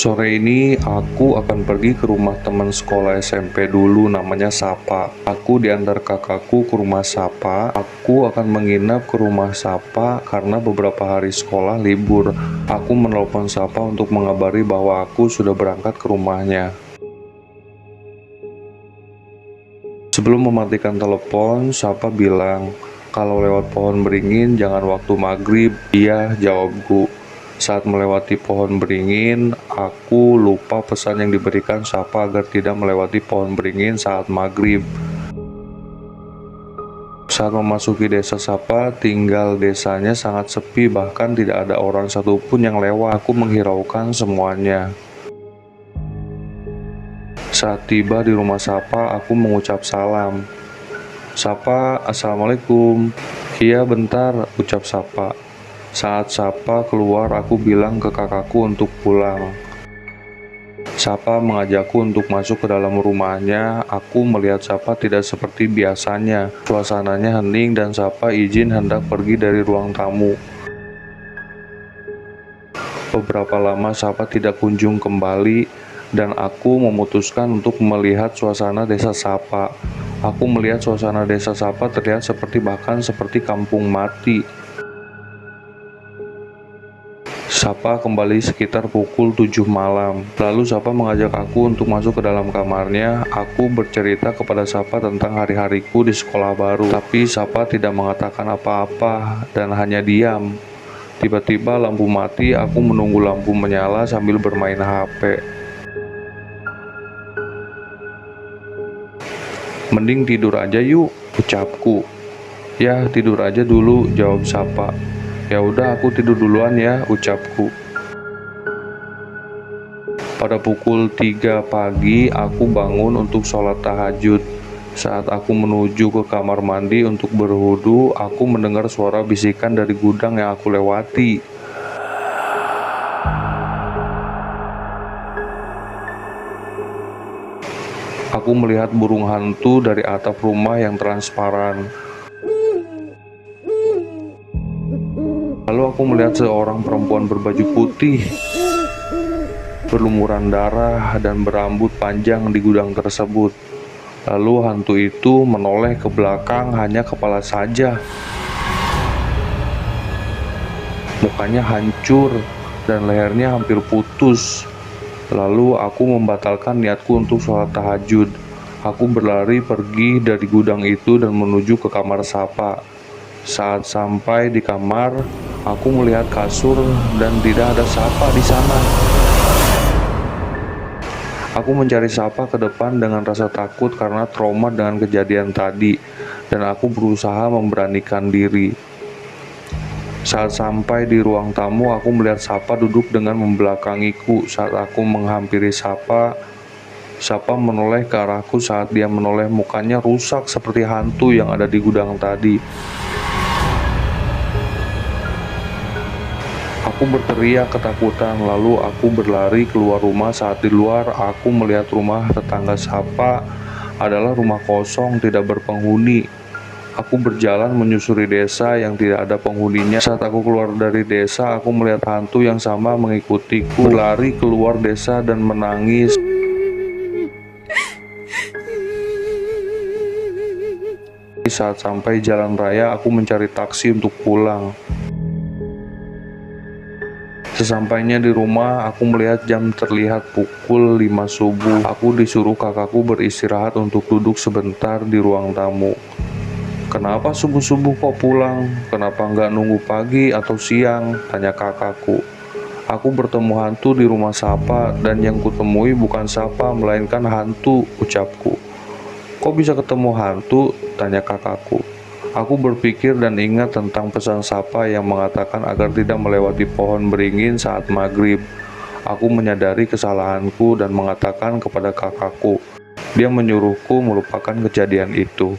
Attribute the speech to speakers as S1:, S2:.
S1: Sore ini aku akan pergi ke rumah teman sekolah SMP dulu, namanya Sapa. Aku diantar kakakku ke rumah Sapa. Aku akan menginap ke rumah Sapa karena beberapa hari sekolah libur. Aku menelpon Sapa untuk mengabari bahwa aku sudah berangkat ke rumahnya. Sebelum mematikan telepon, Sapa bilang, "Kalau lewat pohon beringin jangan waktu maghrib." "Iya," jawabku. Saat melewati pohon beringin, aku lupa pesan yang diberikan Sapa agar tidak melewati pohon beringin saat maghrib. Saat memasuki desa Sapa, tinggal desanya sangat sepi, bahkan tidak ada orang satupun yang lewat. Aku menghiraukan semuanya. Saat tiba di rumah Sapa, aku mengucap salam. "Sapa, Assalamualaikum." "Iya, bentar," ucap Sapa. Saat Sapa keluar, aku bilang ke kakakku untuk pulang. Sapa mengajakku untuk masuk ke dalam rumahnya. Aku melihat Sapa tidak seperti biasanya. Suasananya hening dan Sapa izin hendak pergi dari ruang tamu. Beberapa lama Sapa tidak kunjung kembali dan aku memutuskan untuk melihat suasana desa Sapa. Aku melihat suasana desa Sapa terlihat bahkan seperti kampung mati. Sapa kembali sekitar pukul 7 malam. Lalu Sapa mengajak aku untuk masuk ke dalam kamarnya. Aku bercerita kepada Sapa tentang hari-hariku di sekolah baru. Tapi Sapa tidak mengatakan apa-apa dan hanya diam. Tiba-tiba lampu mati, aku menunggu lampu menyala sambil bermain HP. "Mending tidur aja yuk," ucapku. "Ya, tidur aja dulu," jawab Sapa. "Ya udah, aku tidur duluan ya," ucapku. Pada pukul 3 pagi, aku bangun untuk sholat tahajud. Saat aku menuju ke kamar mandi untuk berwudu, aku mendengar suara bisikan dari gudang yang aku lewati. Aku melihat burung hantu dari atap rumah yang transparan. Lalu aku melihat seorang perempuan berbaju putih, berlumuran darah, dan berambut panjang di gudang tersebut. Lalu hantu itu menoleh ke belakang, hanya kepala saja. Mukanya hancur dan lehernya hampir putus. Lalu aku membatalkan niatku untuk sholat tahajud. Aku berlari pergi dari gudang itu dan menuju ke kamar Sapa. Saat sampai di kamar, aku melihat kasur dan tidak ada Sapa di sana. Aku mencari Sapa ke depan dengan rasa takut karena trauma dengan kejadian tadi, dan aku berusaha memberanikan diri. Saat sampai di ruang tamu, aku melihat Sapa duduk dengan membelakangiku. Saat aku menghampiri Sapa, Sapa menoleh ke arahku. Saat dia menoleh, mukanya rusak seperti hantu yang ada di gudang tadi. Aku berteriak ketakutan, lalu aku berlari keluar rumah. Saat di luar, aku melihat rumah tetangga Sapa adalah rumah kosong, tidak berpenghuni. Aku berjalan menyusuri desa yang tidak ada penghuninya. Saat aku keluar dari desa, aku melihat hantu yang sama mengikutiku. Berlari keluar desa dan menangis. Saat sampai jalan raya, aku mencari taksi untuk pulang. Sesampainya di rumah, aku melihat jam terlihat pukul 5 subuh. Aku disuruh kakakku beristirahat untuk duduk sebentar di ruang tamu. "Kenapa subuh-subuh kok pulang? Kenapa nggak nunggu pagi atau siang?" tanya kakakku. "Aku bertemu hantu di rumah Sapa dan yang kutemui bukan Sapa melainkan hantu," ucapku. "Kok bisa ketemu hantu?" tanya kakakku. Aku berpikir dan ingat tentang pesan Sapa yang mengatakan agar tidak melewati pohon beringin saat maghrib. Aku menyadari kesalahanku dan mengatakan kepada kakakku. Dia menyuruhku melupakan kejadian itu.